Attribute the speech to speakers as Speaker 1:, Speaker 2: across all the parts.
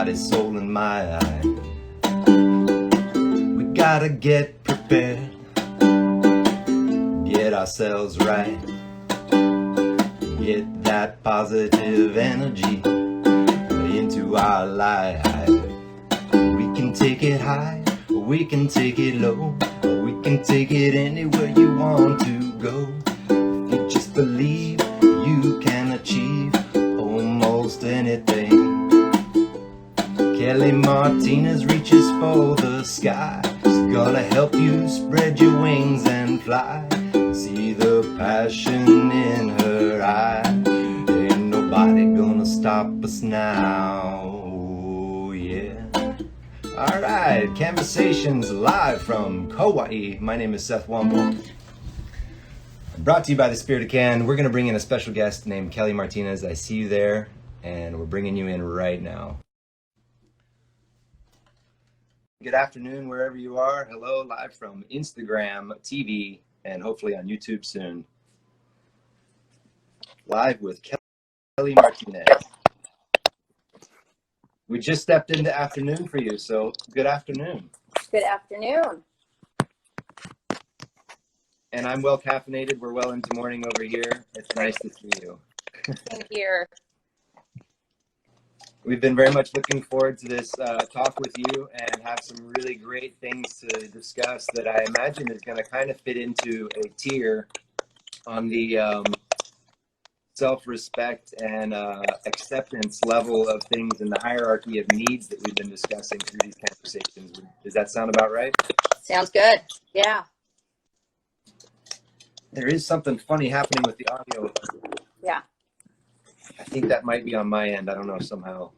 Speaker 1: body, soul, and mind. We gotta get prepared, get ourselves right, get that positive energy into our life. We can take it high, we can take it low, we can take it anywhere you want to go. If you just believe, you can achieve almost anything. Kelly Martinez reaches for the sky. She's gonna help you spread your wings and fly. See the passion in her eye. Ain't nobody gonna stop us now. Oh, yeah. All right, CANversations live from Kauai. My name is Seth Womble. Brought to you by the Spirit of Can. We're gonna bring in a special guest named Kelly Martinez. I see you there, and we're bringing you in right now. Good afternoon, wherever you are. Hello, live from Instagram, TV, and hopefully on YouTube soon. Live with Kelly Martinez. We just stepped into afternoon for you, so good afternoon.
Speaker 2: Good afternoon.
Speaker 1: And I'm well caffeinated. We're well into morning over here. It's nice to see you.
Speaker 2: Thank you.
Speaker 1: We've been very much looking forward to this talk with you and have some really great things to discuss that I imagine is going to kind of fit into a tier on the self-respect and acceptance level of things in the hierarchy of needs that we've been discussing through these conversations. Does that sound about right?
Speaker 2: Sounds good. Yeah.
Speaker 1: There is something funny happening with the audio.
Speaker 2: Yeah.
Speaker 1: I think that might be on my end. I don't know, somehow.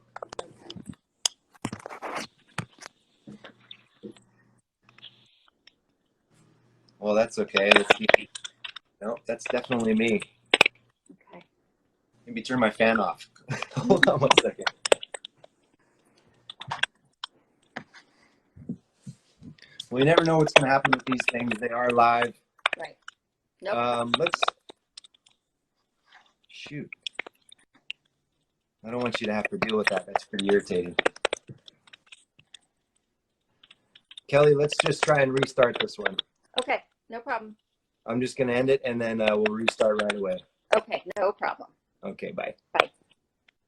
Speaker 1: Well, that's okay. Let's see. No, that's definitely me.
Speaker 2: Okay.
Speaker 1: Maybe turn my fan off. Hold on one second. We never know what's going to happen with these things. They are live.
Speaker 2: Right. Nope.
Speaker 1: Let's shoot. I don't want you to have to deal with that. That's pretty irritating. Kelly, let's just try and restart this one.
Speaker 2: Okay. No problem.
Speaker 1: I'm just going to end it, and then we'll restart right away.
Speaker 2: Okay. No problem.
Speaker 1: Okay, bye.
Speaker 2: Bye.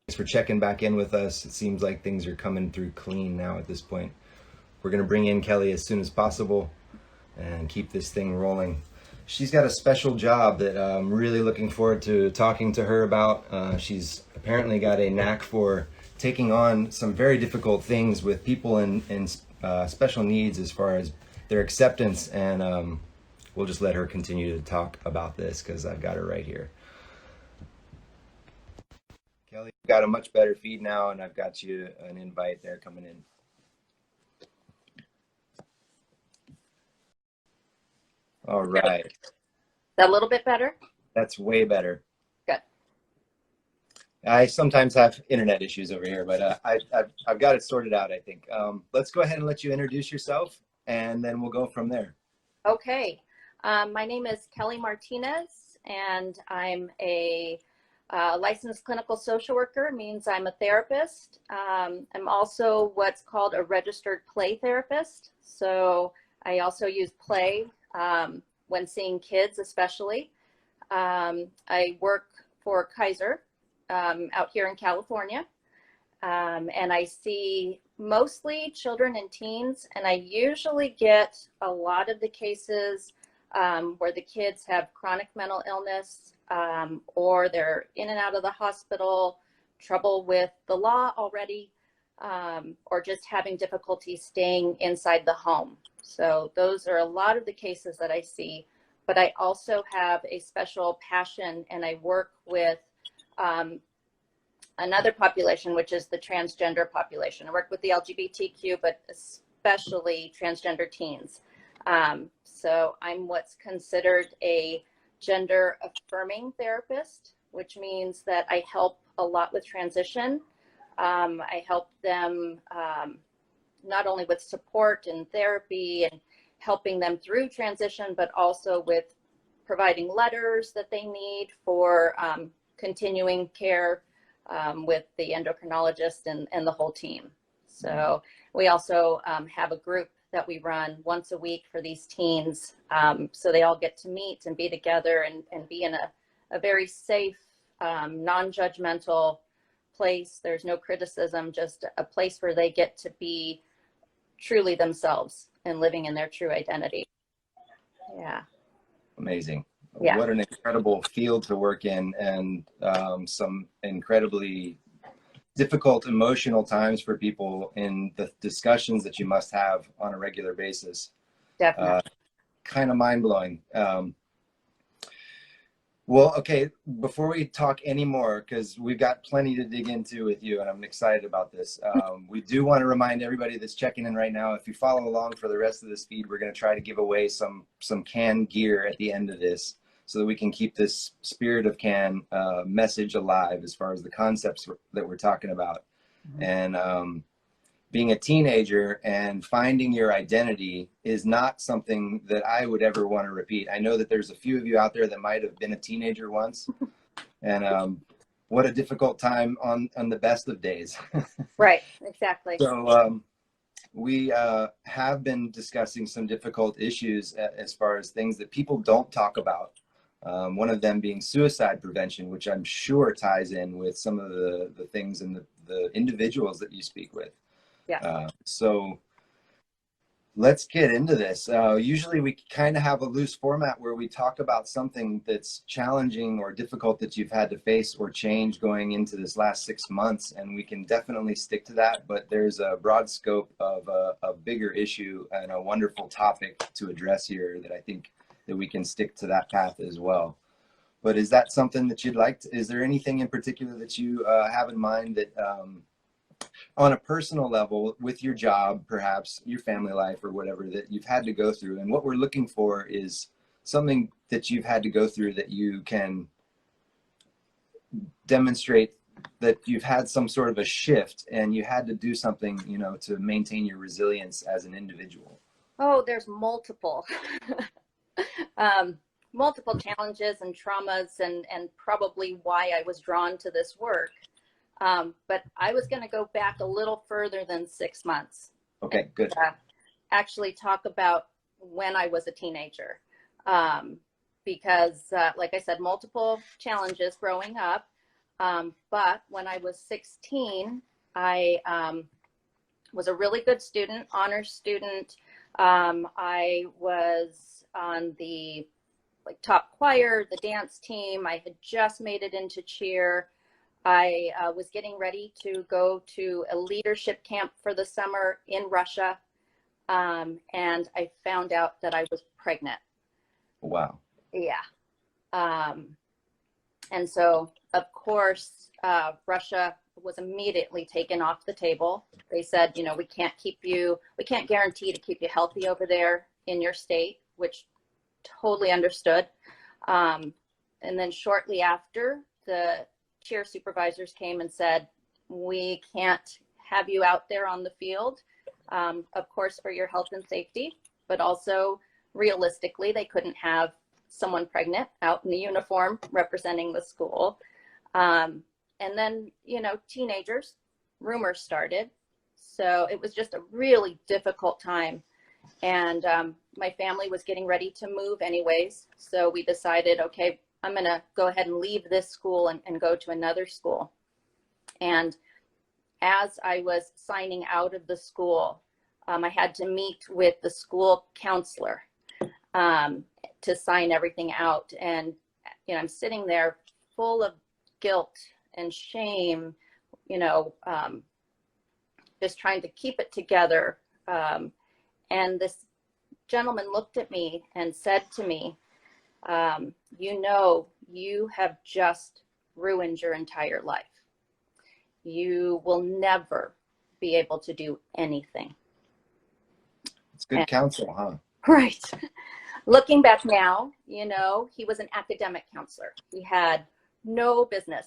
Speaker 1: Thanks for checking back in with us. It seems like things are coming through clean now at this point. We're going to bring in Kelly as soon as possible and keep this thing rolling. She's got a special job that I'm really looking forward to talking to her about. She's apparently got a knack for taking on some very difficult things with people in special needs as far as their acceptance, and we'll just let her continue to talk about this because I've got her right here. Kelly, you've got a much better feed now, and I've got you an invite there coming in. All right.
Speaker 2: Is that a little bit better?
Speaker 1: That's way better.
Speaker 2: Good.
Speaker 1: I sometimes have internet issues over here, but I've got it sorted out, I think. Let's go ahead and let you introduce yourself, and then we'll go from there.
Speaker 2: Okay. My name is Kelly Martinez, and I'm a licensed clinical social worker. Means I'm a therapist. I'm also what's called a registered play therapist. So I also use play when seeing kids, especially. I work for Kaiser out here in California, and I see mostly children and teens, and I usually get a lot of the cases where the kids have chronic mental illness, or they're in and out of the hospital, trouble with the law already, or just having difficulty staying inside the home. So those are a lot of the cases that I see, but I also have a special passion, and I work with another population, which is the transgender population. I work with the LGBTQ, but especially transgender teens. So I'm what's considered a gender affirming therapist, which means that I help a lot with transition. I help them not only with support and therapy and helping them through transition, but also with providing letters that they need for continuing care with the endocrinologist and the whole team. So we also have a group that we run once a week for these teens. So they all get to meet and be together and be in a very safe, non-judgmental place. There's no criticism, just a place where they get to be truly themselves and living in their true identity. Yeah.
Speaker 1: Amazing.
Speaker 2: Yeah.
Speaker 1: What an incredible field to work in, and some incredibly difficult emotional times for people in the discussions that you must have on a regular basis.
Speaker 2: Definitely.
Speaker 1: Kind of mind-blowing. Well, okay, before we talk anymore, because we've got plenty to dig into with you, and I'm excited about this, we do want to remind everybody that's checking in right now, if you follow along for the rest of this feed, we're going to try to give away some CAN gear at the end of this, so that we can keep this spirit of CAN message alive as far as the concepts that we're talking about. Mm-hmm. And being a teenager and finding your identity is not something that I would ever want to repeat. I know that there's a few of you out there that might have been a teenager once, and what a difficult time on the best of days.
Speaker 2: Right, exactly.
Speaker 1: So we have been discussing some difficult issues as far as things that people don't talk about. One of them being suicide prevention, which I'm sure ties in with some of the things and the individuals that you speak with.
Speaker 2: Yeah.
Speaker 1: So let's get into this. Usually we kind of have a loose format where we talk about something that's challenging or difficult that you've had to face or change going into this last 6 months, and we can definitely stick to that, but there's a broad scope of a bigger issue and a wonderful topic to address here that I think that we can stick to that path as well. But is that something that you'd like to, is there anything in particular that you have in mind that on a personal level, with your job, perhaps your family life or whatever, that you've had to go through? And what we're looking for is something that you've had to go through that you can demonstrate that you've had some sort of a shift and you had to do something, you know, to maintain your resilience as an individual.
Speaker 2: Oh, there's multiple. Multiple challenges and traumas, and probably why I was drawn to this work. But I was going to go back a little further than 6 months.
Speaker 1: Okay,
Speaker 2: and,
Speaker 1: good.
Speaker 2: Actually talk about when I was a teenager. Because, like I said, multiple challenges growing up. But when I was 16, I was a really good student, honors student. I was on the top choir, the dance team. I had just made it into cheer. I was getting ready to go to a leadership camp for the summer in Russia, and I found out that I was pregnant.
Speaker 1: Wow.
Speaker 2: Yeah. And so, of course, Russia was immediately taken off the table. They said, you know, we can't guarantee to keep you healthy over there in your state, which totally understood. And then shortly after, the cheer supervisors came and said, we can't have you out there on the field, of course, for your health and safety, but also realistically, they couldn't have someone pregnant out in the uniform representing the school. And then, you know, teenagers, rumors started. So it was just a really difficult time. And my family was getting ready to move anyways. So we decided, okay, I'm going to go ahead and leave this school and go to another school. And as I was signing out of the school, I had to meet with the school counselor to sign everything out. And, you know, I'm sitting there full of guilt and shame, you know, just trying to keep it together. And this gentleman looked at me and said to me, you know, you have just ruined your entire life. You will never be able to do anything.
Speaker 1: It's good counsel, huh?
Speaker 2: Right. Looking back now, you know, he was an academic counselor. He had no business,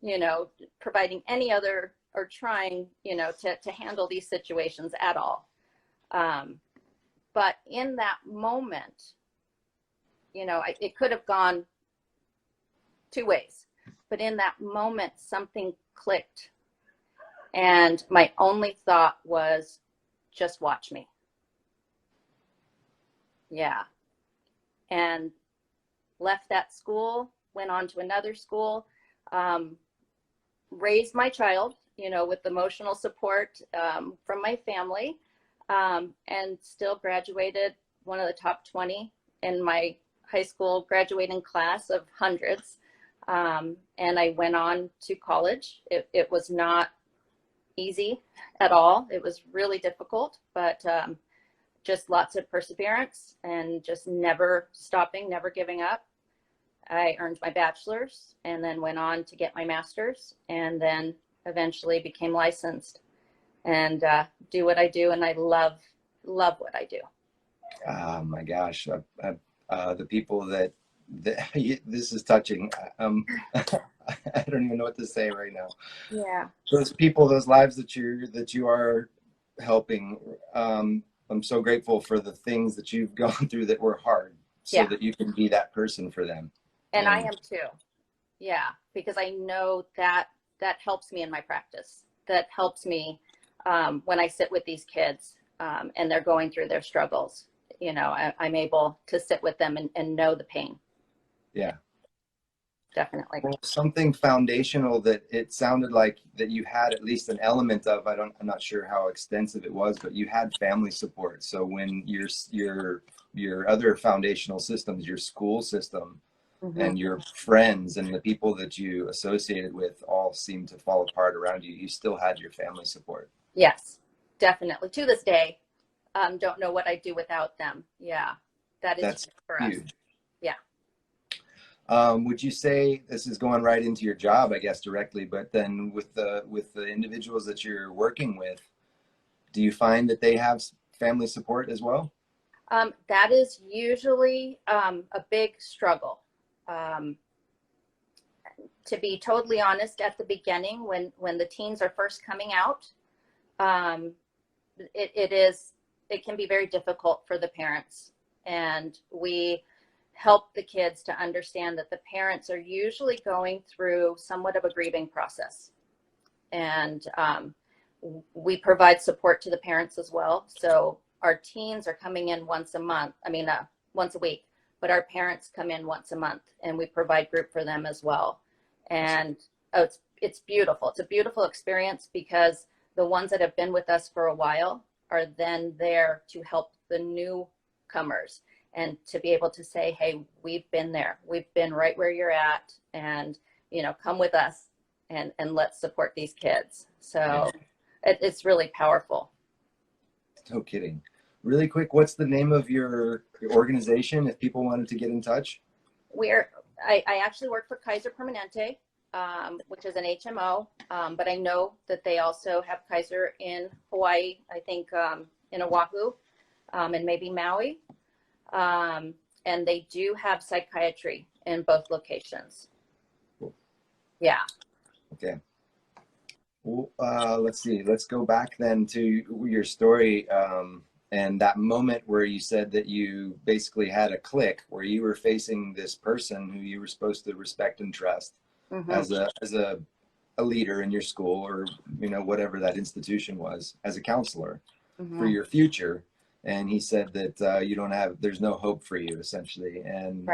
Speaker 2: you know, providing any other or trying, you know, to handle these situations at all. But in that moment, you know, it could have gone two ways. But in that moment, something clicked. And my only thought was, just watch me. Yeah. And left that school, went on to another school, raised my child, with emotional support from my family, and still graduated one of the top 20 in my high school graduating class of hundreds. And I went on to college. It was not easy at all. It was really difficult, but just lots of perseverance and just never stopping, never giving up. I earned my bachelor's and then went on to get my master's, and then eventually became licensed and do what I do. And I love what I do.
Speaker 1: Oh my gosh. The people that this is touching. I don't even know what to say right now.
Speaker 2: Yeah.
Speaker 1: Those people, those lives that you are helping. I'm so grateful for the things that you've gone through that were hard, so that you can be that person for them.
Speaker 2: And I am too. Yeah, because I know that helps me in my practice. That helps me when I sit with these kids and they're going through their struggles. I'm able to sit with them and know the pain.
Speaker 1: Yeah.
Speaker 2: Definitely.
Speaker 1: Well, something foundational that it sounded like that you had at least an element of, I'm not sure how extensive it was, but you had family support. So when your other foundational systems, your school system,
Speaker 2: Mm-hmm.
Speaker 1: and your friends and the people that you associated with all seemed to fall apart around you, you still had your family support.
Speaker 2: Yes, definitely. To this day, don't know what I'd do without them. Yeah, that's huge for us. Yeah.
Speaker 1: Would you say, this is going right into your job, I guess, directly, but then with the individuals that you're working with, do you find that they have family support as well?
Speaker 2: That is usually a big struggle. To be totally honest, at the beginning, when the teens are first coming out, it can be very difficult for the parents, and we help the kids to understand that the parents are usually going through somewhat of a grieving process, and we provide support to the parents as well. So our teens are coming in once a week, but our parents come in once a month, and we provide group for them as well. And it's beautiful. It's a beautiful experience, because the ones that have been with us for a while are then there to help the newcomers, and to be able to say, hey, we've been there. We've been right where you're at, and, come with us and let's support these kids. So it's really powerful.
Speaker 1: No kidding. Really quick, what's the name of your organization if people wanted to get in touch?
Speaker 2: I actually work for Kaiser Permanente, which is an HMO, but I know that they also have Kaiser in Hawaii, I think in Oahu, and maybe Maui. And they do have psychiatry in both locations.
Speaker 1: Cool.
Speaker 2: Yeah.
Speaker 1: Okay. Well, let's see. Let's go back then to your story, and that moment where you said that you basically had a click, where you were facing this person who you were supposed to respect and trust, mm-hmm. as a leader in your school, or whatever that institution was, as a counselor, mm-hmm. for your future. And he said that there's no hope for you, essentially, and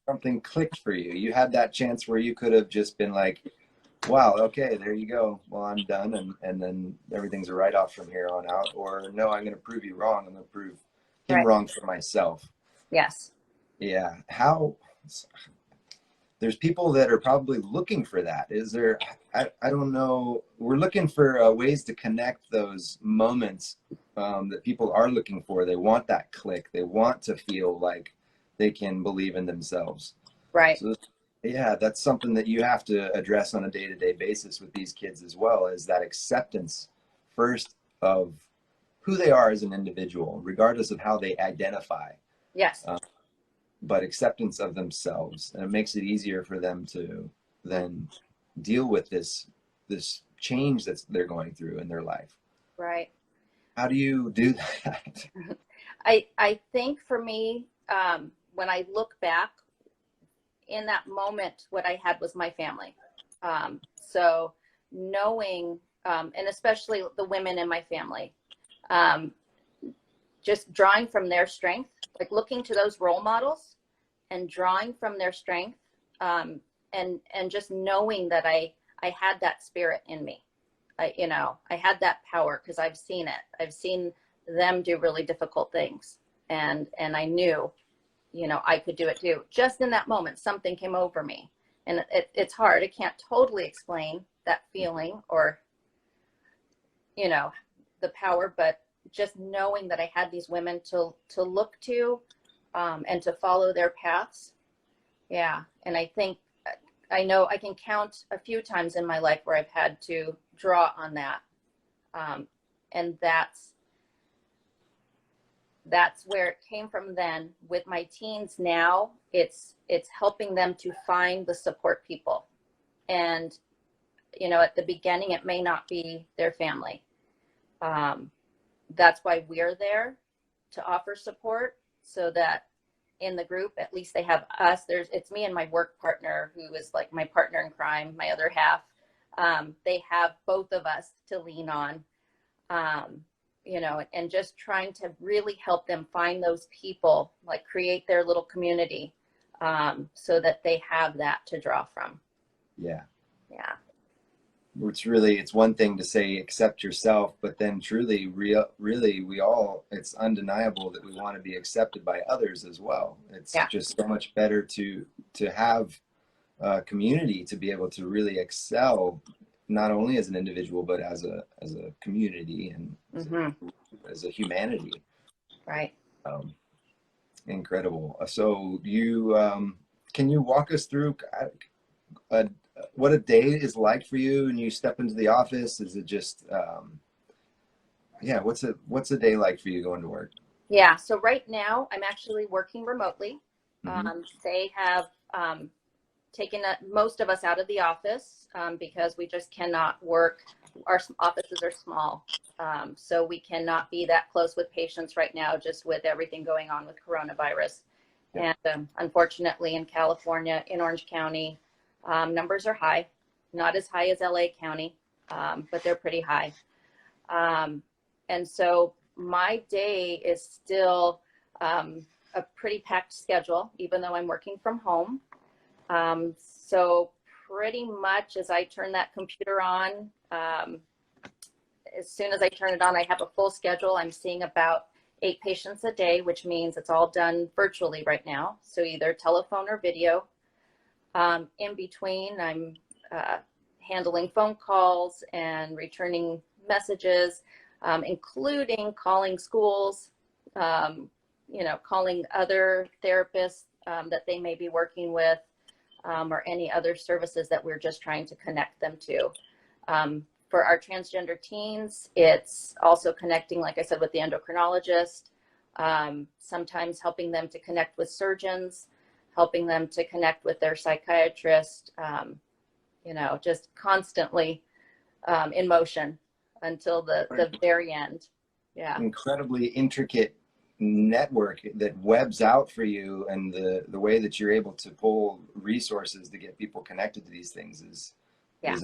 Speaker 1: something clicked for you. You had that chance where you could have just been like, wow, okay, there you go. Well, I'm done, and then everything's a write-off from here on out. Or no, I'm going to prove you wrong. I'm going to prove him wrong for myself.
Speaker 2: Yes.
Speaker 1: Yeah. There's people that are probably looking for that. Is there? I don't know. We're looking for ways to connect those moments that people are looking for. They want that click. They want to feel like they can believe in themselves.
Speaker 2: Right.
Speaker 1: So, yeah, that's something that you have to address on a day-to-day basis with these kids as well, is that acceptance first of who they are as an individual, regardless of how they identify.
Speaker 2: Yes.
Speaker 1: But acceptance of themselves, and it makes it easier for them to then deal with this change that they're going through in their life.
Speaker 2: Right.
Speaker 1: How do you do that?
Speaker 2: I think for me, when I look back, in that moment, what I had was my family. So knowing and especially the women in my family, just drawing from their strength, like looking to those role models and drawing from their strength, and just knowing that I had that spirit in me. I had that power because I've seen it. I've seen them do really difficult things, and I knew, I could do it too. Just in that moment, something came over me, and it's hard. I can't totally explain that feeling or, the power, but just knowing that I had these women to look to, and to follow their paths. Yeah. And I know I can count a few times in my life where I've had to draw on that. And that's where it came from then. With my teens now, it's helping them to find the support people. And, at the beginning, it may not be their family. That's why we're there to offer support, so that in the group, at least they have us. It's me and my work partner, who is like my partner in crime, my other half. They have both of us to lean on, and just trying to really help them find those people, like create their little community, so that they have that to draw from.
Speaker 1: Yeah.
Speaker 2: Yeah.
Speaker 1: It's one thing to say accept yourself, but then truly really we all, it's undeniable that we want to be accepted by others as well. It's just so much better to have a community, to be able to really excel, not only as an individual but as a community, and as a humanity.
Speaker 2: Right.
Speaker 1: Incredible. So you can you walk us through what a day is like for you, and you step into the office? Is it just what's a day like for you going to work?
Speaker 2: Yeah, so right now I'm actually working remotely. They have taken most of us out of the office, because we just cannot work. Our offices are small, so we cannot be that close with patients right now, just with everything going on with coronavirus. And unfortunately, in California, in Orange County, numbers are high, not as high as LA County, but they're pretty high. And so my day is still a pretty packed schedule, even though I'm working from home. So pretty much as I turn that computer on, as soon as I turn it on, I have a full schedule. I'm seeing about 8 patients a day, which means it's all done virtually right now. So either telephone or video. In between, I'm handling phone calls and returning messages, including calling schools, calling other therapists that they may be working with, or any other services that we're just trying to connect them to. For our transgender teens, it's also connecting, like I said, with the endocrinologist, sometimes helping them to connect with surgeons, helping them to connect with their psychiatrist, just constantly in motion until the very end. Yeah.
Speaker 1: Incredibly intricate network that webs out for you, and the way that you're able to pull resources to get people connected to these things is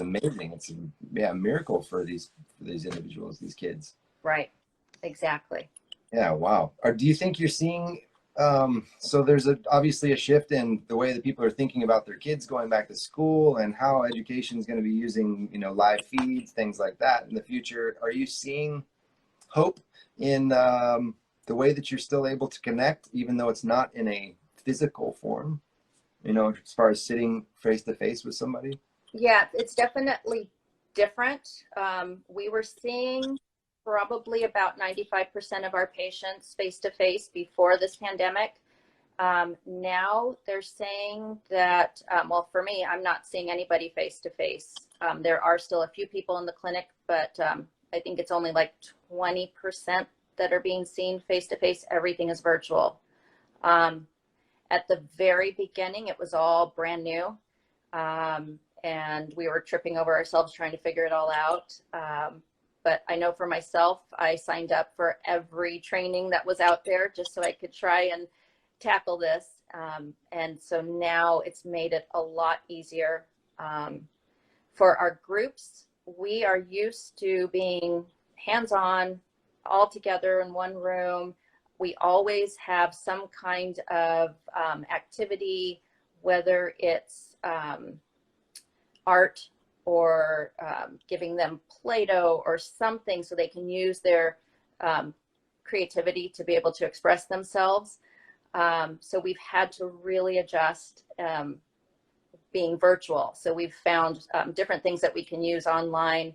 Speaker 1: amazing. It's a miracle for these individuals, these kids.
Speaker 2: Right. Exactly.
Speaker 1: Yeah. Wow. Do you think you're seeing so there's obviously a shift in the way that people are thinking about their kids going back to school, and how education is going to be using, live feeds, things like that in the future? Are you seeing hope in the way that you're still able to connect, even though it's not in a physical form, as far as sitting face to face with somebody?
Speaker 2: Yeah, it's definitely different. We were seeing probably about 95% of our patients face-to-face before this pandemic. Now they're saying that, well, for me, I'm not seeing anybody face-to-face. There are still a few people in the clinic, but I think it's only like 20% that are being seen face-to-face. Everything is virtual. At the very beginning, it was all brand new. And we were tripping over ourselves trying to figure it all out. But I know for myself, I signed up for every training that was out there just so I could try and tackle this. And so now it's made it a lot easier. For our groups, we are used to being hands-on, all together in one room. We always have some kind of activity, whether it's art or giving them Play-Doh or something so they can use their creativity to be able to express themselves. So we've had to really adjust being virtual. So we've found different things that we can use online,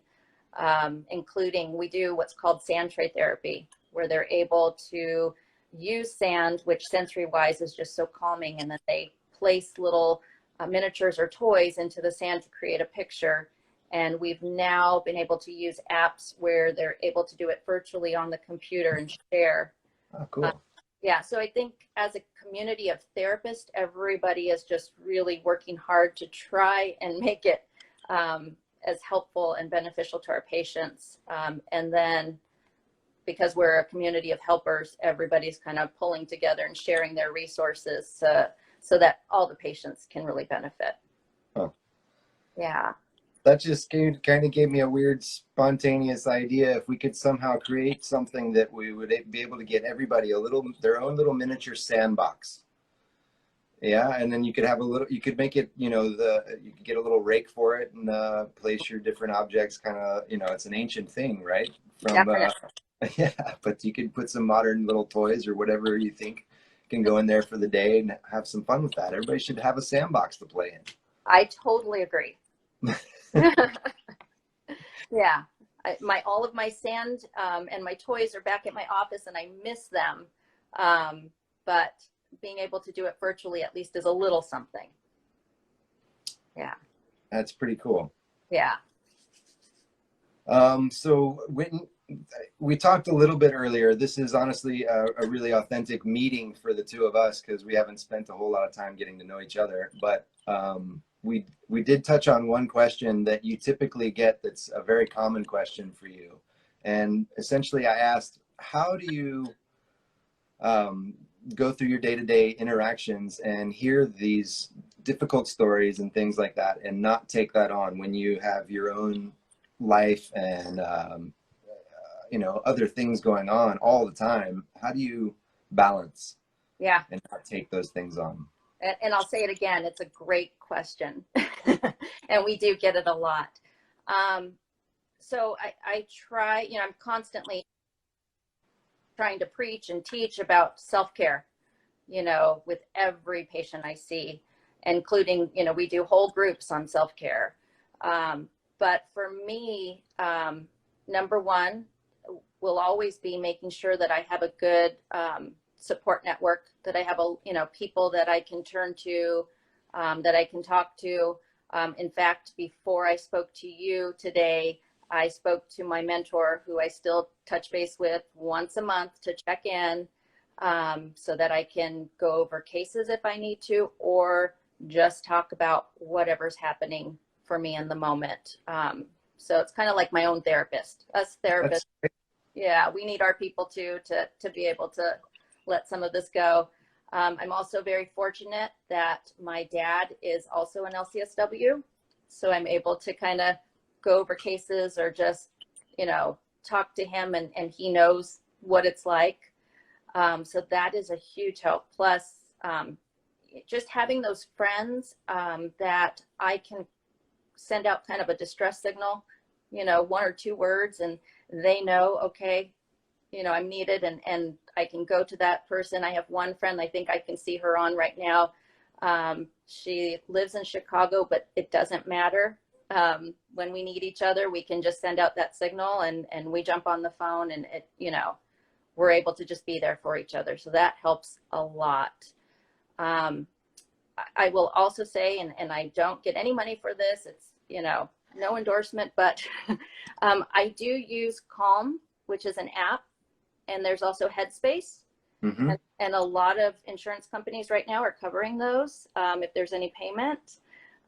Speaker 2: including we do what's called sand tray therapy, where they're able to use sand, which sensory-wise is just so calming, and then they place little miniatures or toys into the sand to create a picture. And we've now been able to use apps where they're able to do it virtually on the computer and share.
Speaker 1: Oh, cool.
Speaker 2: Yeah, so I think as a community of therapists, everybody is just really working hard to try and make it as helpful and beneficial to our patients. And then because we're a community of helpers, everybody's kind of pulling together and sharing their resources so that all the patients can really benefit.
Speaker 1: Huh.
Speaker 2: Yeah.
Speaker 1: That just kind of gave me a weird spontaneous idea. If we could somehow create something that we would be able to get everybody their own little miniature sandbox. Yeah, and then you could have you could make it, you could get a little rake for it and place your different objects kind of, it's an ancient thing, right? Yeah, but you could put some modern little toys or whatever you think can go in there for the day and have some fun with that. Everybody should have a sandbox to play in.
Speaker 2: I totally agree. Yeah, all of my sand and my toys are back at my office, and I miss them. But being able to do it virtually at least is a little something. Yeah.
Speaker 1: That's pretty cool.
Speaker 2: Yeah.
Speaker 1: So when we talked a little bit earlier, this is honestly a really authentic meeting for the two of us because we haven't spent a whole lot of time getting to know each other. But we did touch on one question that you typically get that's a very common question for you. And essentially I asked, how do you go through your day-to-day interactions and hear these difficult stories and things like that and not take that on when you have your own life and other things going on all the time? How do you balance and not take those things on?
Speaker 2: And I'll say it again, it's a great question. And we do get it a lot. So I try, I'm constantly trying to preach and teach about self-care, with every patient I see, including, we do whole groups on self-care. But for me, number one will always be making sure that I have a good support network, that I have people that I can turn to, that I can talk to. In fact, before I spoke to you today, I spoke to my mentor, who I still touch base with once a month to check in, so that I can go over cases if I need to, or just talk about whatever's happening for me in the moment. So it's kind of like my own therapist. Us therapists, yeah, we need our people too to be able to let some of this go. I'm also very fortunate that my dad is also an LCSW, so I'm able to kind of go over cases or just, talk to him, and he knows what it's like. So that is a huge help. Plus, just having those friends that I can send out kind of a distress signal, one or two words, and they know, okay, I'm needed, and I can go to that person. I have one friend, I think I can see her on right now. She lives in Chicago, but it doesn't matter. When we need each other, we can just send out that signal, and we jump on the phone, and we're able to just be there for each other. So that helps a lot. I will also say, and I don't get any money for this, it's, no endorsement, but I do use Calm, which is an app, and there's also Headspace. Mm-hmm. And a lot of insurance companies right now are covering those if there's any payment.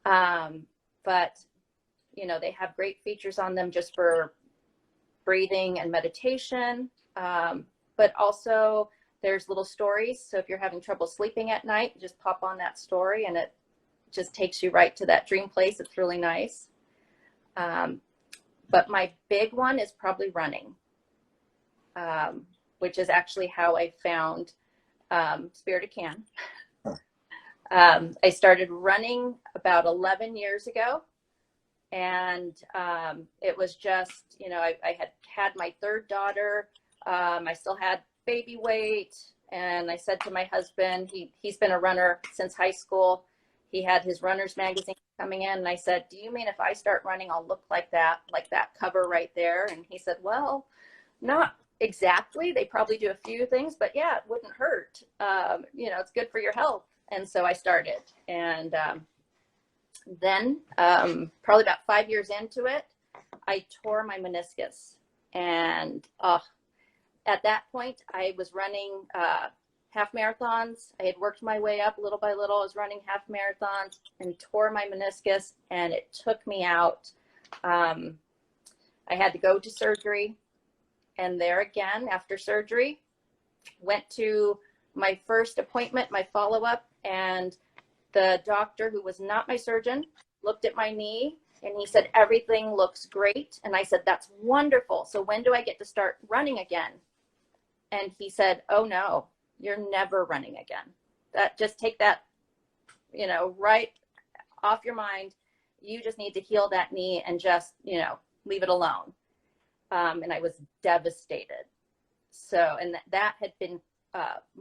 Speaker 2: But, they have great features on them just for breathing and meditation. But also there's little stories. So if you're having trouble sleeping at night, just pop on that story and it just takes you right to that dream place. It's really nice. But my big one is probably running, which is actually how I found Spirit of Can. I started running about 11 years ago. And it was just, you know, I had my third daughter. I still had baby weight. And I said to my husband, he's been a runner since high school. He had his runner's magazine coming in. And I said, do you mean if I start running, I'll look like that cover right there? And he said, well, not exactly. They probably do a few things, but yeah, it wouldn't hurt. You know, it's good for your health. And so I started. And then probably about 5 years into it, I tore my meniscus. And at that point, I was running half marathons. I had worked my way up little by little. I was running half marathons and tore my meniscus, and it took me out. I had to go to surgery. And there again, after surgery, went to my first appointment, my follow-up, and the doctor, who was not my surgeon, looked at my knee and he said, everything looks great. And I said, that's wonderful. So when do I get to start running again? And he said, oh no, you're never running again. Just take that, you know, right off your mind. You just need to heal that knee and just, you know, leave it alone. And I was devastated. So, and that had been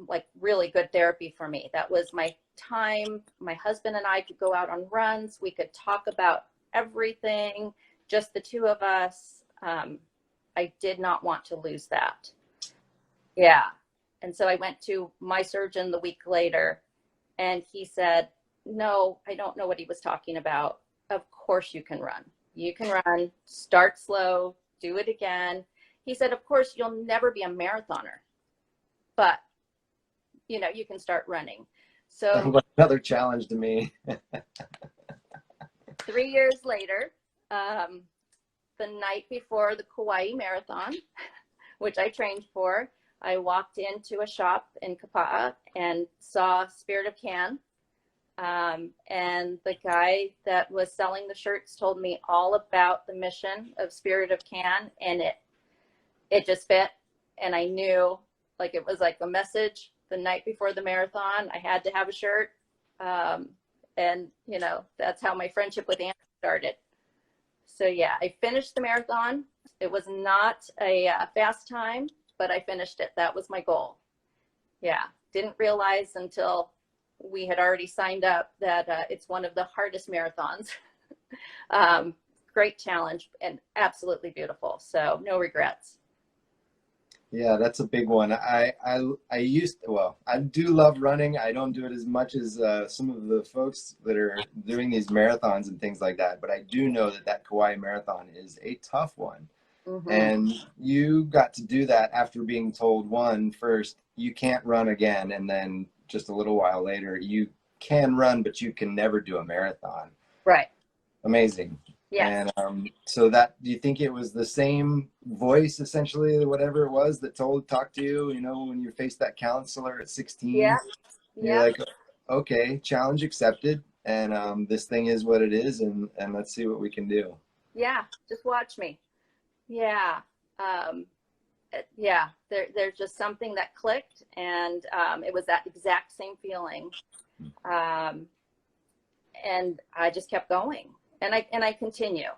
Speaker 2: like really good therapy for me. That was my time. My husband and I could go out on runs. We could talk about everything, just the two of us. I did not want to lose that. Yeah. And so I went to my surgeon the week later, and he said, no, I don't know what he was talking about. Of course you can run. You can run, start slow, do it again. He said, of course, you'll never be a marathoner, but you know, you can start running. So
Speaker 1: another challenge to me.
Speaker 2: 3 years later, the night before the Kauai Marathon, which I trained for, I walked into a shop in Kapa'a and saw Spirit of Can. And the guy that was selling the shirts told me all about the mission of Spirit of Can, and it just fit. And I knew, like, it was like a message the night before the marathon. I had to have a shirt. And, you know, that's how my friendship with Andy started. So, yeah, I finished the marathon. It was not a fast time, but I finished it. That was my goal. Yeah, didn't realize until we had already signed up that it's one of the hardest marathons. Great challenge and absolutely beautiful. So no regrets.
Speaker 1: Yeah, that's a big one. I do love running. I don't do it as much as some of the folks that are doing these marathons and things like that. But I do know that Kauai Marathon is a tough one. Mm-hmm. And you got to do that after being told, first, you can't run again. And then just a little while later, you can run, but you can never do a marathon.
Speaker 2: Right.
Speaker 1: Amazing.
Speaker 2: Yeah.
Speaker 1: And so do you think it was the same voice, essentially, whatever it was that talked to you, you know, when you faced that counselor at 16?
Speaker 2: Yeah.
Speaker 1: You're like, okay, challenge accepted. And this thing is what it is. And let's see what we can do.
Speaker 2: Yeah. Just watch me. Yeah. Yeah. There's just something that clicked, and it was that exact same feeling. And I just kept going. And I continue.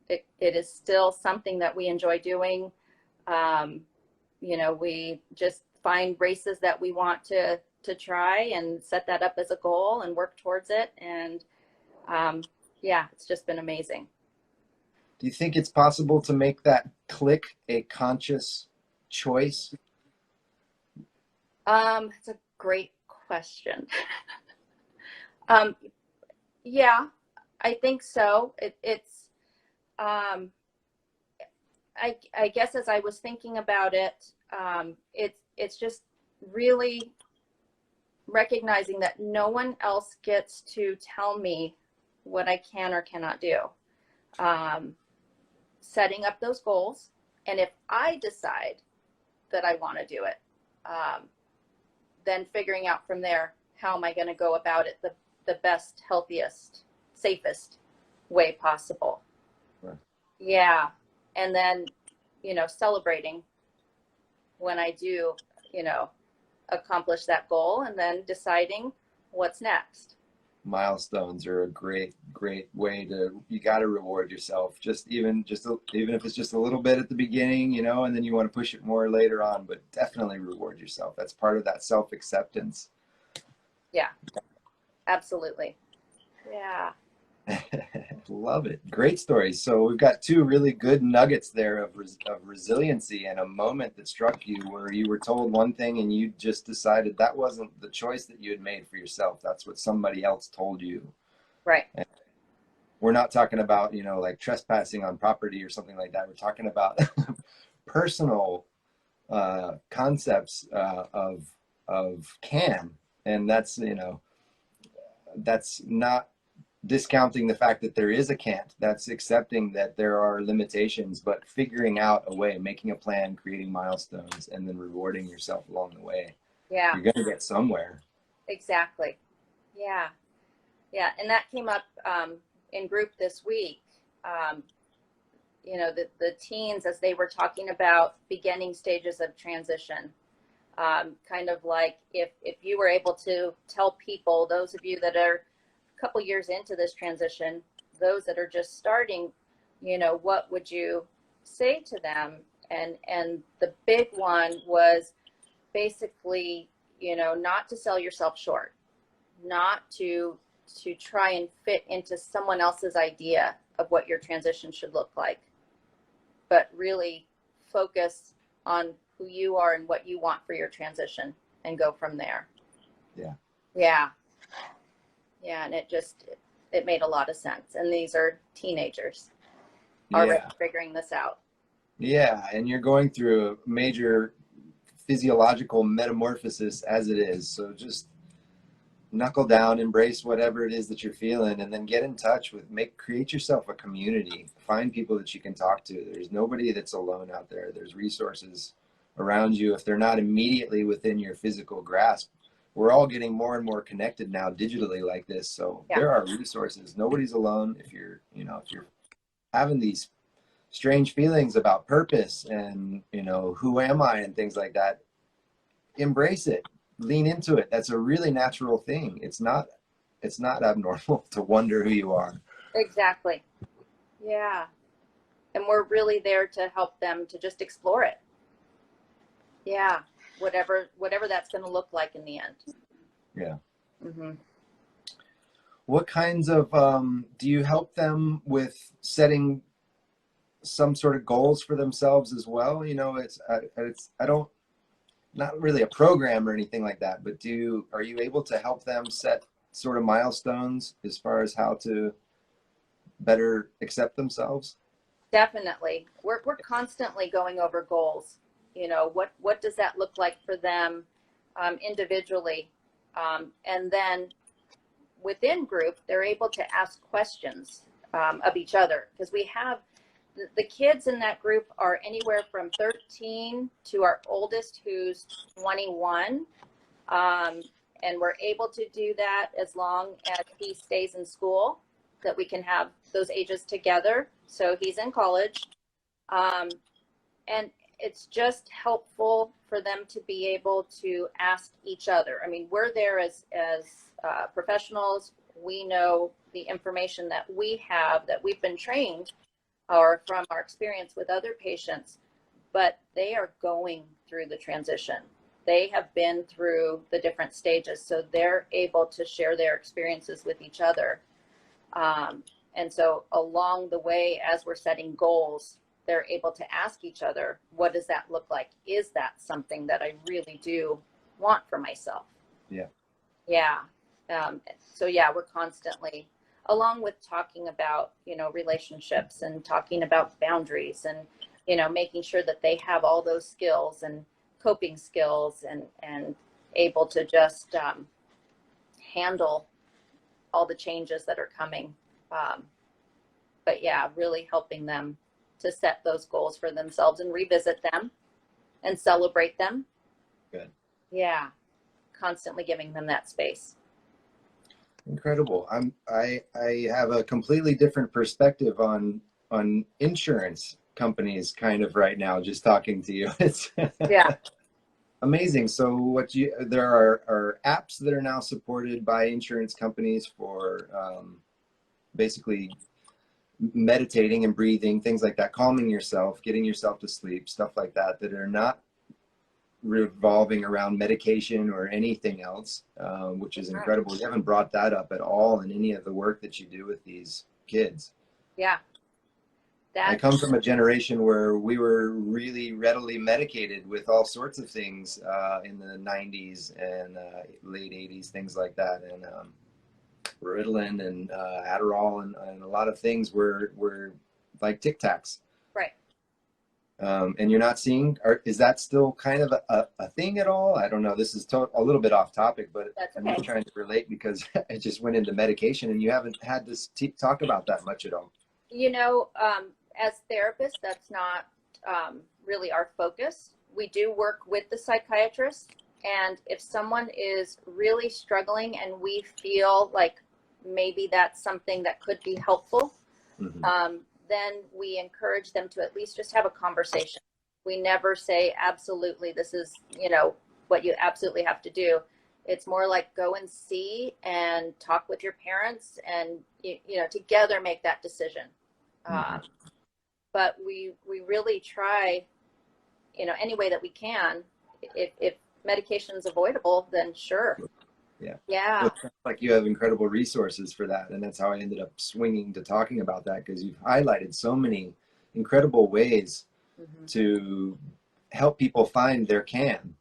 Speaker 2: It is still something that we enjoy doing. You know, we just find races that we want to try and set that up as a goal and work towards it. And yeah, it's just been amazing.
Speaker 1: Do you think it's possible to make that click a conscious choice?
Speaker 2: It's a great question. Yeah. I think so. I guess as I was thinking about it, it's just really recognizing that no one else gets to tell me what I can or cannot do. Setting up those goals, and if I decide that I want to do it, then figuring out from there, how am I going to go about it the best, healthiest, safest way possible.
Speaker 1: Right.
Speaker 2: Yeah. And then, celebrating when I do, you know, accomplish that goal, and then deciding what's next.
Speaker 1: Milestones are a great way to, you got to reward yourself, even if it's just a little bit at the beginning, and then you want to push it more later on, but definitely reward yourself. That's part of that self-acceptance.
Speaker 2: Yeah, absolutely. Yeah.
Speaker 1: Love it. Great stories. So we've got two really good nuggets there of resiliency, and a moment that struck you where you were told one thing and you just decided that wasn't the choice that you had made for yourself. That's what somebody else told you.
Speaker 2: Right.
Speaker 1: And we're not talking about, like trespassing on property or something like that. We're talking about personal concepts of CAN. And that's not discounting the fact that there is a can't. That's accepting that there are limitations, but figuring out a way, making a plan, creating milestones, and then rewarding yourself along the way.
Speaker 2: Yeah,
Speaker 1: You're going to get somewhere.
Speaker 2: exactly. Yeah. Yeah. And that came up in group this week. The teens, as they were talking about beginning stages of transition, kind of like if you were able to tell people, those of you that are a couple years into this transition, those that are just starting, what would you say to them? And the big one was basically, not to sell yourself short, not to try and fit into someone else's idea of what your transition should look like, but really focus on who you are and what you want for your transition and go from there.
Speaker 1: Yeah.
Speaker 2: Yeah. Yeah. And it made a lot of sense. And these are teenagers already figuring this out.
Speaker 1: Yeah. And you're going through a major physiological metamorphosis as it is. So just knuckle down, embrace whatever it is that you're feeling, and then get in touch with, create yourself a community, find people that you can talk to. There's nobody that's alone out there. There's resources around you. If they're not immediately within your physical grasp, we're all getting more and more connected now digitally like this. So there are resources. Nobody's alone. If you're having these strange feelings about purpose and, who am I and things like that, embrace it. Lean into it. That's a really natural thing. It's not abnormal to wonder who you are.
Speaker 2: Exactly. Yeah. And we're really there to help them to just explore it. Yeah. Whatever that's going to look like in the end.
Speaker 1: Yeah.
Speaker 2: Mm-hmm.
Speaker 1: What kinds of do you help them with setting some sort of goals for themselves as well? I don't, not really a program or anything like that, but are you able to help them set sort of milestones as far as how to better accept themselves?
Speaker 2: Definitely. We're constantly going over goals. What does that look like for them individually? And then within group, they're able to ask questions of each other, because we have the kids in that group are anywhere from 13 to our oldest, who's 21. And we're able to do that as long as he stays in school, that we can have those ages together. So he's in college. And it's just helpful for them to be able to ask each other. I mean, we're there as professionals. We know the information that we have, that we've been trained or from our experience with other patients, but they are going through the transition. They have been through the different stages, so they're able to share their experiences with each other. And so along the way, as we're setting goals, they're able to ask each other, what does that look like? Is that something that I really do want for myself?
Speaker 1: Yeah.
Speaker 2: Yeah. So yeah, we're constantly, along with talking about, relationships and talking about boundaries and, making sure that they have all those skills and coping skills and able to just handle all the changes that are coming. But yeah, really helping them to set those goals for themselves and revisit them and celebrate them.
Speaker 1: Good.
Speaker 2: Yeah. Constantly giving them that space.
Speaker 1: Incredible. I have a completely different perspective on on insurance companies kind of right now, just talking to you. It's
Speaker 2: Yeah.
Speaker 1: amazing. So there are apps that are now supported by insurance companies for basically meditating and breathing, things like that, calming yourself, getting yourself to sleep, stuff like that, that are not revolving around medication or anything else, which is incredible. You haven't brought that up at all in any of the work that you do with these kids.
Speaker 2: Yeah.
Speaker 1: I come from a generation where we were really readily medicated with all sorts of things in the 90s and late 80s, things like that. And Ritalin and Adderall and a lot of things were like Tic Tacs.
Speaker 2: Right.
Speaker 1: And you're not seeing, is that still kind of a thing at all? I don't know. This is a little bit off topic, but
Speaker 2: That's
Speaker 1: I'm
Speaker 2: okay.
Speaker 1: just trying to relate because I just went into medication and you haven't had to talk about that much at all.
Speaker 2: You know, as therapists, that's not really our focus. We do work with the psychiatrist, and if someone is really struggling and we feel like maybe that's something that could be helpful, then we encourage them to at least just have a conversation. We never say, absolutely, this is, you know, what you absolutely have to do. It's more like go and see and talk with your parents and, you know, together make that decision. But we really try, you know, any way that we can. If medication is avoidable, then sure.
Speaker 1: Yeah.
Speaker 2: Yeah.
Speaker 1: Well, like you have incredible resources for that. And that's how I ended up swinging to talking about that, because you've highlighted so many incredible ways to help people find their CAN.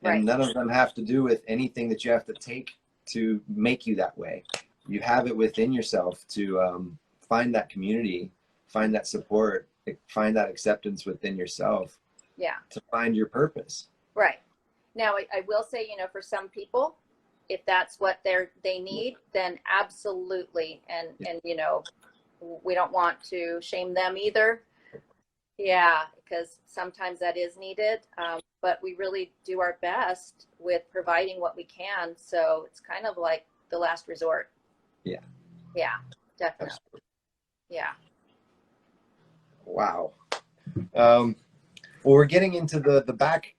Speaker 1: And none of them have to do with anything that you have to take to make you that way. You have it within yourself to find that community, find that support, find that acceptance within yourself.
Speaker 2: Yeah.
Speaker 1: To find your purpose.
Speaker 2: Right. Now, I will say, you know, for some people, if that's what they need, then absolutely. And, you know, we don't want to shame them either. Yeah, because sometimes that is needed. But we really do our best with providing what we can. So it's kind of like the last resort. Yeah. Yeah, definitely. Absolutely. Yeah.
Speaker 1: Wow. Well, we're getting into the back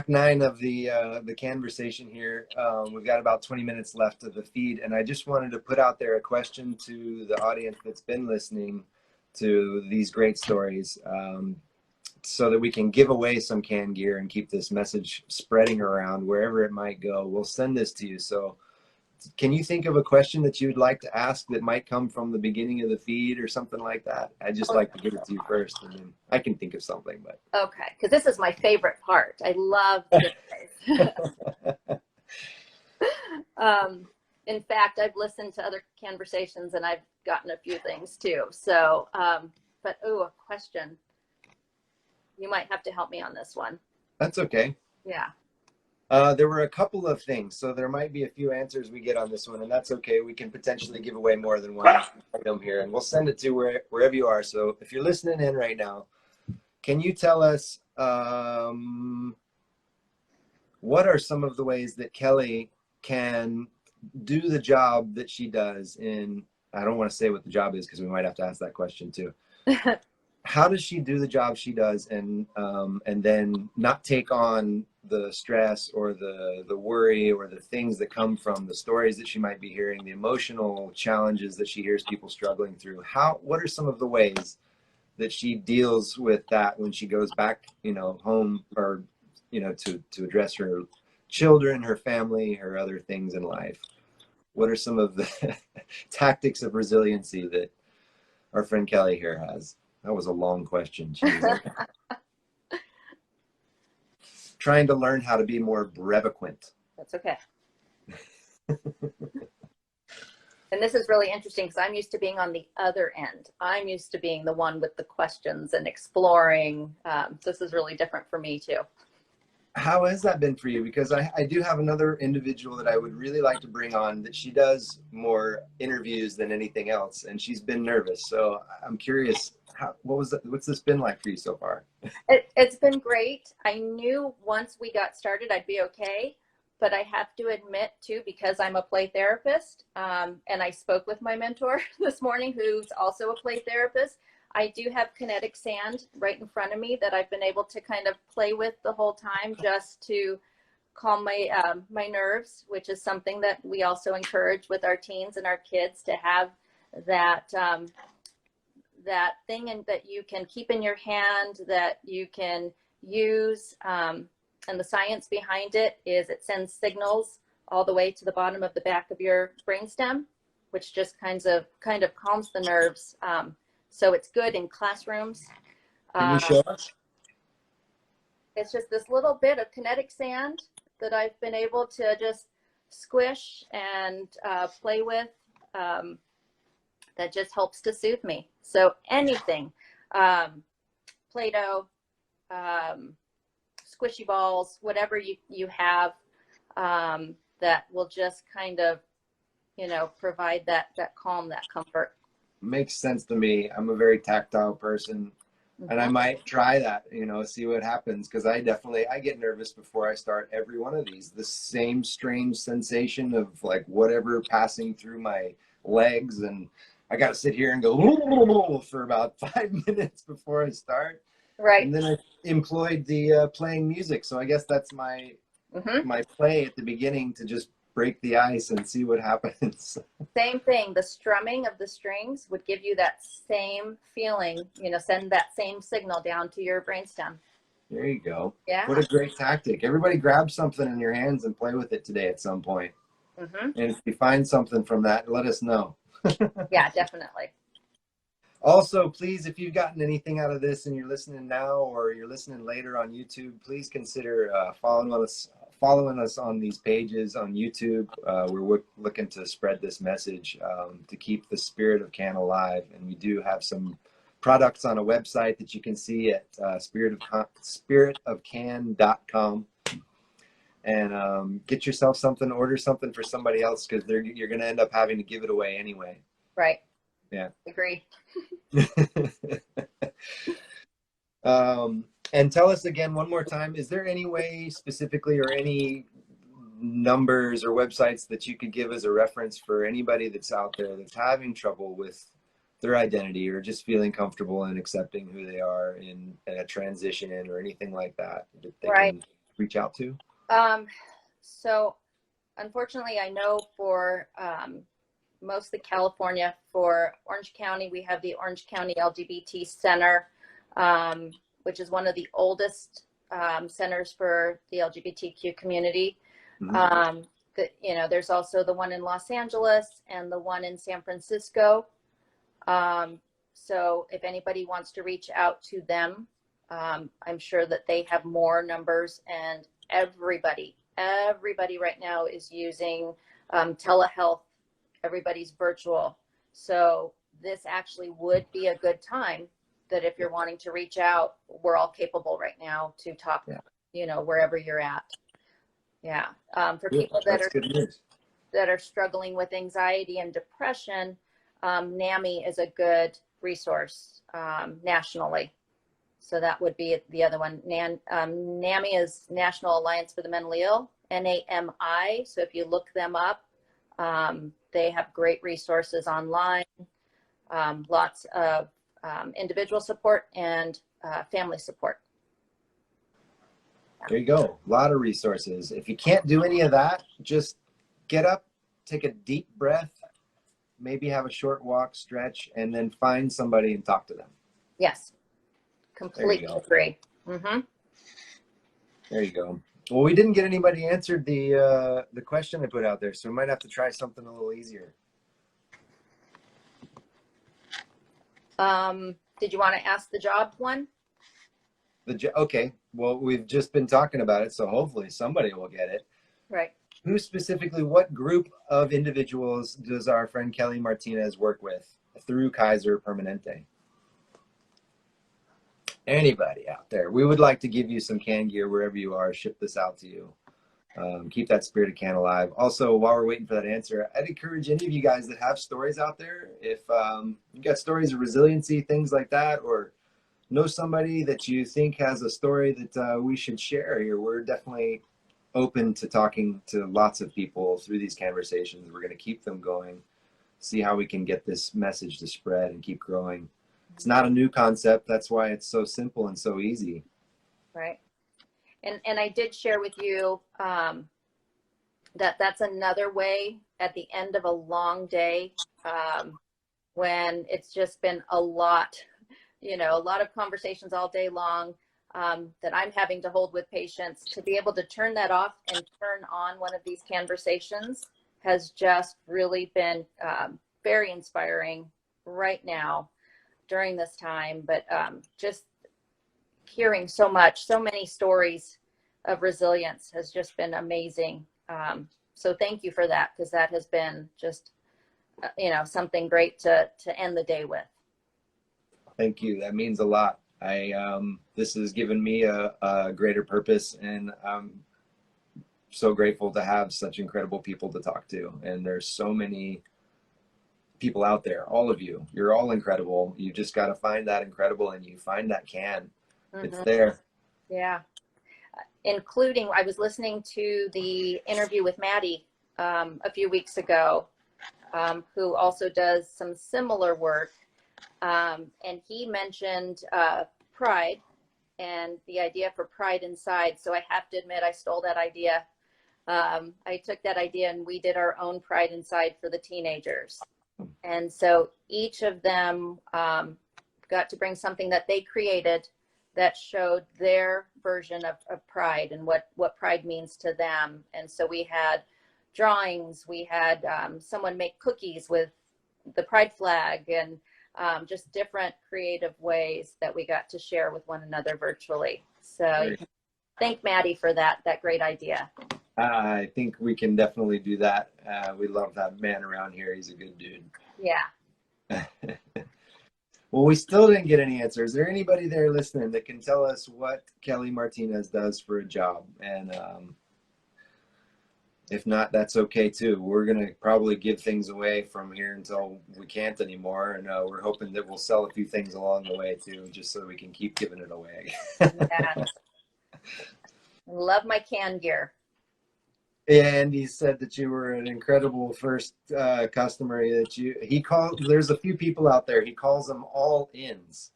Speaker 1: nine of the CANversation here. We've got about 20 minutes left of the feed, and I just wanted to put out there a question to the audience that's been listening to these great stories, so that we can give away some CAN gear and keep this message spreading around wherever it might go. We'll send this to you. So can you think of a question that you'd like to ask that might come from the beginning of the feed or something like that? I'd just like to give it to you first, and then I can think of something. But
Speaker 2: okay, because this is my favorite part. I love this. In fact, I've listened to other CANversations and I've gotten a few things too. So, but a question. You might have to help me on this one.
Speaker 1: That's okay.
Speaker 2: Yeah.
Speaker 1: There were a couple of things, so there might be a few answers we get on this one, and that's okay. We can potentially give away more than one item here, and we'll send it to wherever you are. So if you're listening in right now, can you tell us what are some of the ways that Kelly can do the job that she does in, I don't want to say what the job is because we might have to ask that question too. How does she do the job she does and then not take on the stress or the worry or the things that come from the stories that she might be hearing, the emotional challenges that she hears people struggling through? What are some of the ways that she deals with that when she goes back, you know, home, or, you know, to address her children, her family, her other things in life? What are some of the tactics of resiliency that our friend Kelly here has? That was a long question. Trying to learn how to be more breviquent.
Speaker 2: That's okay. And this is really interesting because I'm used to being on the other end. I'm used to being the one with the questions and exploring. This is really different for me too.
Speaker 1: How has that been for you? Because I do have another individual that I would really like to bring on, that she does more interviews than anything else, and she's been nervous. So I'm curious, what's this been like for you so far?
Speaker 2: It's been great. I knew once we got started I'd be okay, but I have to admit too, because I'm a play therapist, and I spoke with my mentor this morning, who's also a play therapist, I do have kinetic sand right in front of me that I've been able to kind of play with the whole time just to calm my nerves, which is something that we also encourage with our teens and our kids to have that that thing and that you can keep in your hand that you can use. And the science behind it is it sends signals all the way to the bottom of the back of your brainstem, which just kind of calms the nerves. So it's good in classrooms.
Speaker 1: Can you show us?
Speaker 2: It's just this little bit of kinetic sand that I've been able to just squish and play with. That just helps to soothe me. So anything, Play-Doh, squishy balls, whatever you have, that will just kind of, provide that calm, that comfort.
Speaker 1: Makes sense to me. I'm a very tactile person, and I might try that, see what happens, because I get nervous before I start every one of these. The same strange sensation of like whatever passing through my legs, and I got to sit here and go for about 5 minutes before I start.
Speaker 2: Right.
Speaker 1: And then I employed the playing music. So I guess that's my play at the beginning to just break the ice and see what happens.
Speaker 2: Same thing. The strumming of the strings would give you that same feeling, send that same signal down to your brainstem.
Speaker 1: There you go.
Speaker 2: Yeah.
Speaker 1: What a great tactic. Everybody grab something in your hands and play with it today at some point. And if you find something from that, let us know.
Speaker 2: Yeah, definitely.
Speaker 1: Also, please, if you've gotten anything out of this and you're listening now or you're listening later on YouTube, please consider following us on these pages on YouTube. We're looking to spread this message to keep the spirit of CAN alive. And we do have some products on a website that you can see at spiritofcan.com. And get yourself something, order something for somebody else, because you're going to end up having to give it away anyway.
Speaker 2: Right.
Speaker 1: Yeah.
Speaker 2: Agree.
Speaker 1: And tell us again one more time, is there any way specifically or any numbers or websites that you could give as a reference for anybody that's out there that's having trouble with their identity or just feeling comfortable and accepting who they are in a transition or anything like that they can reach out to?
Speaker 2: So unfortunately, I know for mostly California, for Orange County, we have the Orange County LGBT Center, which is one of the oldest centers for the LGBTQ community. There's also the one in Los Angeles and the one in San Francisco. So if anybody wants to reach out to them, I'm sure that they have more numbers, and everybody right now is using telehealth. Everybody's virtual. So this actually would be a good time that if you're wanting to reach out, we're all capable right now to talk, wherever you're at. Yeah. For people that are struggling with anxiety and depression, NAMI is a good resource nationally. So that would be the other one. NAMI is National Alliance for the Mentally Ill, NAMI. So if you look them up, they have great resources online, lots of individual support and family support.
Speaker 1: There you go. A lot of resources. If you can't do any of that, just get up, take a deep breath, maybe have a short walk, stretch, and then find somebody and talk to them.
Speaker 2: Yes. Completely agree.
Speaker 1: There you go. Well, we didn't get anybody answered the question I put out there, so we might have to try something a little easier.
Speaker 2: Did you want to ask the job one?
Speaker 1: Okay. Well, we've just been talking about it, so hopefully somebody will get it.
Speaker 2: Right.
Speaker 1: Who specifically, what group of individuals does our friend Kelly Martinez work with through Kaiser Permanente? Anybody out there? We would like to give you some CAN gear wherever you are, ship this out to you. Keep that spirit of CAN alive. Also, while we're waiting for that answer, I'd encourage any of you guys that have stories out there, if you got stories of resiliency, things like that, or know somebody that you think has a story that we should share here, we're definitely open to talking to lots of people through these conversations. We're going to keep them going, see how we can get this message to spread and keep growing. it's not a new concept. That's why it's so simple and so easy.
Speaker 2: Right. And I did share with you that that's another way at the end of a long day, when it's just been a lot, a lot of conversations all day long, that I'm having to hold with patients, to be able to turn that off and turn on one of these CANversations has just really been very inspiring right now during this time. But just hearing so many stories of resilience has just been amazing. So thank you for that, because that has been just, something great to end the day with.
Speaker 1: Thank you. That means a lot. This has given me a greater purpose, and I'm so grateful to have such incredible people to talk to. And there's so many people out there, all of you, you're all incredible. You just got to find that incredible, and you find that CAN. It's there.
Speaker 2: Yeah. Including, I was listening to the interview with Maddie a few weeks ago, who also does some similar work. And he mentioned pride and the idea for pride inside. So I have to admit, I stole that idea. I took that idea and we did our own pride inside for the teenagers. And so each of them got to bring something that they created that showed their version of pride and what pride means to them. And so we had drawings, we had someone make cookies with the pride flag, and just different creative ways that we got to share with one another virtually. So thank Maddie for that great idea.
Speaker 1: I think we can definitely do that. We love that man around here. He's a good dude.
Speaker 2: Yeah.
Speaker 1: Well, we still didn't get any answers. Is there anybody there listening that can tell us what Kelly Martinez does for a job? And if not, that's okay too. We're going to probably give things away from here until we can't anymore. And we're hoping that we'll sell a few things along the way too, just so we can keep giving it away.
Speaker 2: Yes. Love my CAN gear.
Speaker 1: And he said that you were an incredible first customer. He called. There's a few people out there. He calls them all ins,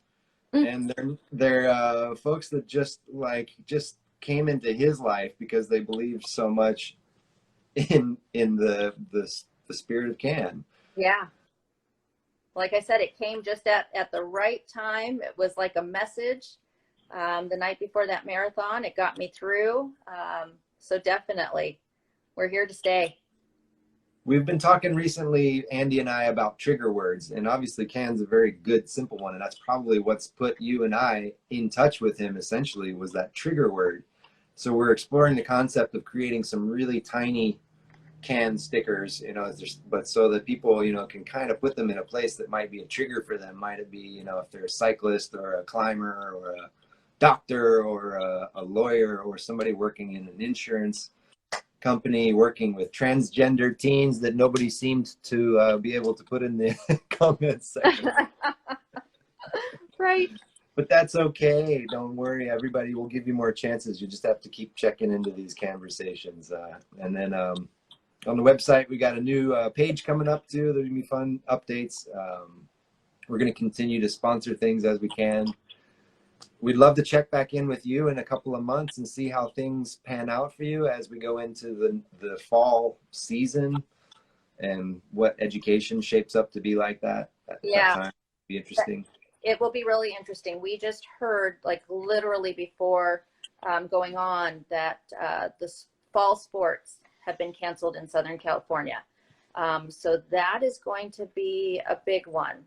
Speaker 1: and they're folks that just came into his life because they believed so much in the spirit of CAN.
Speaker 2: Yeah. Like I said, it came just at the right time. It was like a message the night before that marathon. It got me through. So definitely. We're here to stay.
Speaker 1: We've been talking recently, Andy and I, about trigger words, and obviously CAN's a very good, simple one, and that's probably what's put you and I in touch with him, essentially, was that trigger word. So we're exploring the concept of creating some really tiny CAN stickers, but so that people, can kind of put them in a place that might be a trigger for them. Might it be, if they're a cyclist or a climber or a doctor or a lawyer or somebody working in an insurance company working with transgender teens that nobody seemed to be able to put in the comments section.
Speaker 2: Right.
Speaker 1: But that's okay. Don't worry. Everybody will give you more chances. You just have to keep checking into these CANversations. And then on the website, we got a new page coming up too. There'll be fun updates. We're going to continue to sponsor things as we can. We'd love to check back in with you in a couple of months and see how things pan out for you as we go into the fall season and what education shapes up to be like that.
Speaker 2: Yeah.
Speaker 1: That time. Be interesting.
Speaker 2: It will be really interesting. We just heard, like literally before going on, that the fall sports have been canceled in Southern California. So that is going to be a big one.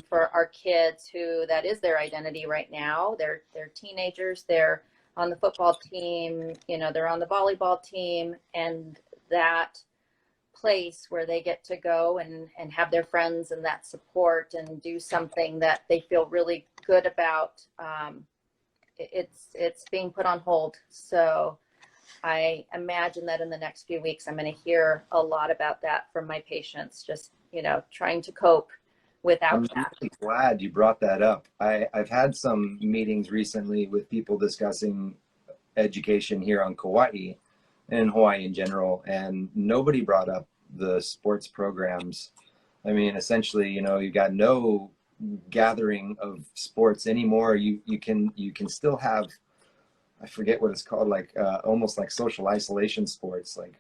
Speaker 2: For our kids who that is their identity right now. They're teenagers, they're on the football team, they're on the volleyball team, and that place where they get to go and have their friends and that support and do something that they feel really good about. It's being put on hold. So I imagine that in the next few weeks, I'm going to hear a lot about that from my patients, just, trying to cope without that.
Speaker 1: I'm really glad you brought that up. I've had some meetings recently with people discussing education here on Kauai and Hawaii in general, and nobody brought up the sports programs. I mean, essentially, you've got no gathering of sports anymore. You can still have, I forget what it's called, like almost like social isolation sports, like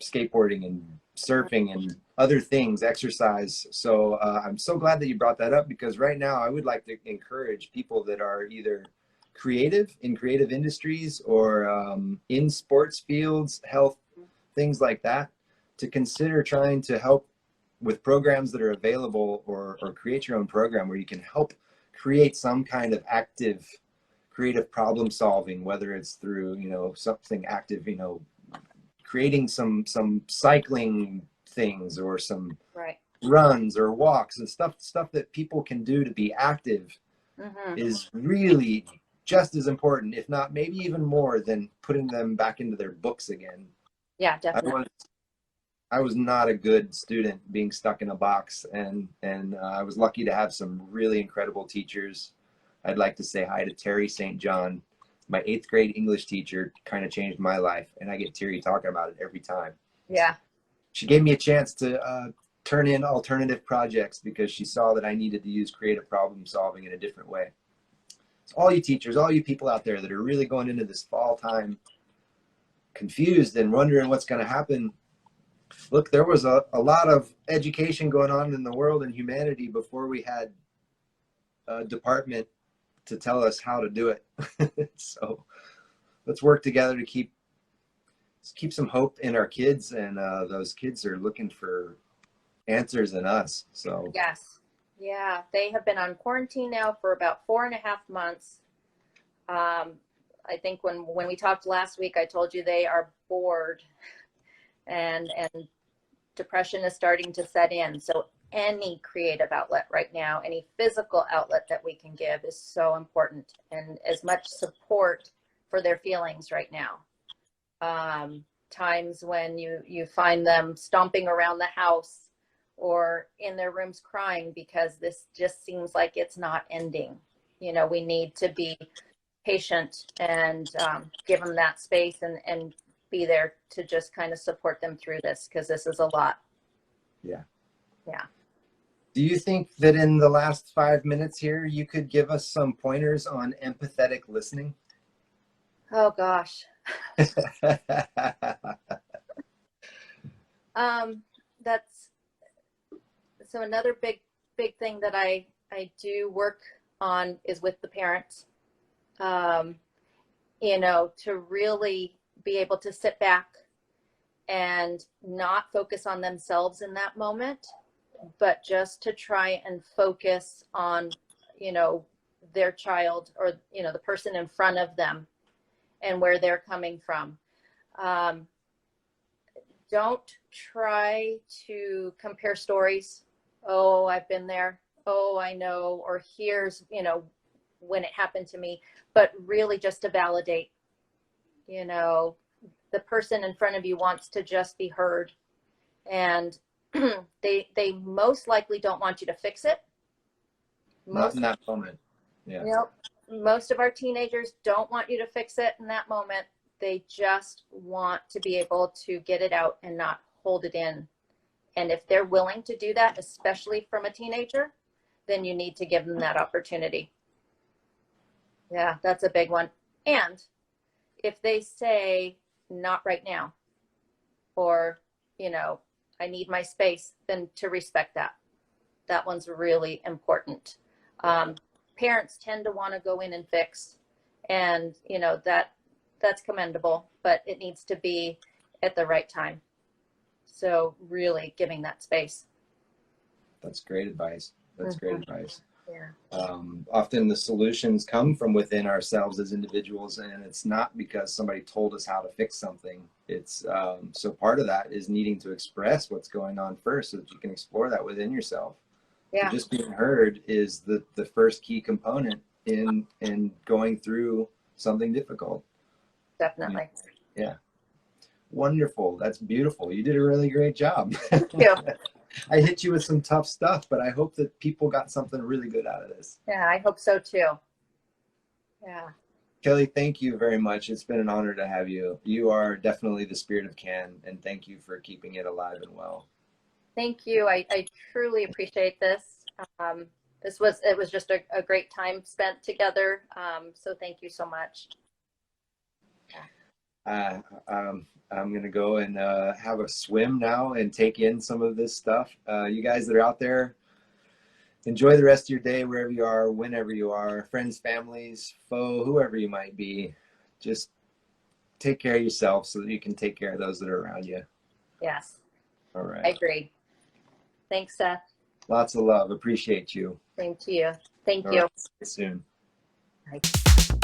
Speaker 1: skateboarding and surfing and other things, exercise. So I'm so glad that you brought that up, because right now I would like to encourage people that are either creative in creative industries or in sports fields, health, things like that, to consider trying to help with programs that are available, or create your own program where you can help create some kind of active creative problem solving, whether it's through, you know, something active, you know, creating some cycling things, or some
Speaker 2: Right.
Speaker 1: runs or walks and stuff that people can do to be active, is really just as important, if not maybe even more, than putting them back into their books again.
Speaker 2: Yeah, definitely.
Speaker 1: I was not a good student, being stuck in a box, and I was lucky to have some really incredible teachers. I'd like to say hi to Terry St. John. My 8th grade English teacher kind of changed my life, and I get teary talking about it every time.
Speaker 2: Yeah.
Speaker 1: She gave me a chance to turn in alternative projects, because she saw that I needed to use creative problem solving in a different way. So all you teachers, all you people out there that are really going into this fall time confused and wondering what's going to happen, look, there was a lot of education going on in the world and humanity before we had a department to tell us how to do it. So let's work together to keep some hope in our kids, and those kids are looking for answers in us. So
Speaker 2: Yes. Yeah, they have been on quarantine now for about 4.5 months. I think when we talked last week, I told you they are bored, and depression is starting to set in. So any creative outlet right now, any physical outlet that we can give is so important, and as much support for their feelings right now. Times when you find them stomping around the house or in their rooms crying because this just seems like it's not ending. You know, we need to be patient and give them that space, and be there to just kind of support them through this, because this is a lot.
Speaker 1: Yeah.
Speaker 2: Yeah.
Speaker 1: Do you think that in the last 5 minutes here, you could give us some pointers on empathetic listening?
Speaker 2: Oh gosh. That's so another big thing that I do work on is with the parents. You know, to really be able to sit back and not focus on themselves in that moment, but just to try and focus on, you know, their child, or, you know, the person in front of them, and where they're coming from. Don't try to compare stories. Oh, I've been there. Oh, I know. Or here's, you know, when it happened to me. But really just to validate, you know, the person in front of you wants to just be heard. And they most likely don't want you to fix it.
Speaker 1: Not in that moment. Yeah.
Speaker 2: You know, most of our teenagers don't want you to fix it in that moment. They just want to be able to get it out and not hold it in. And if they're willing to do that, especially from a teenager, then you need to give them that opportunity. Yeah, that's a big one. And if they say, not right now, or, you know, I need my space, then to respect that. That one's really important. Parents tend to want to go in and fix, and, you know, that's commendable, but it needs to be at the right time. So really giving that space.
Speaker 1: That's great advice. That's great advice.
Speaker 2: Yeah.
Speaker 1: Often the solutions come from within ourselves as individuals, and it's not because somebody told us how to fix something. It's so part of that is needing to express what's going on first, so that you can explore that within yourself.
Speaker 2: Yeah.
Speaker 1: So just being heard is the first key component in going through something difficult.
Speaker 2: Definitely.
Speaker 1: Yeah. Wonderful. That's beautiful. You did a really great job.
Speaker 2: Thank you.
Speaker 1: I hit you with some tough stuff, but I hope that people got something really good out of this.
Speaker 2: Yeah, I hope so too. Yeah.
Speaker 1: Kelly, thank you very much. It's been an honor to have you. You are definitely the spirit of CAN, and thank you for keeping it alive and well.
Speaker 2: Thank you. I truly appreciate this. it was just a great time spent together. So thank you so much.
Speaker 3: I'm going to go and have a swim now and take in some of this stuff. You guys that are out there, enjoy the rest of your day wherever you are, whenever you are, friends, families, foe, whoever you might be. Just take care of yourself so that you can take care of those that are around you.
Speaker 2: Yes.
Speaker 3: All right.
Speaker 2: I agree. Thanks, Seth.
Speaker 3: Lots of love. Appreciate you.
Speaker 2: Same to you. Thank
Speaker 3: All
Speaker 2: you.
Speaker 3: right. See you soon.
Speaker 2: Bye.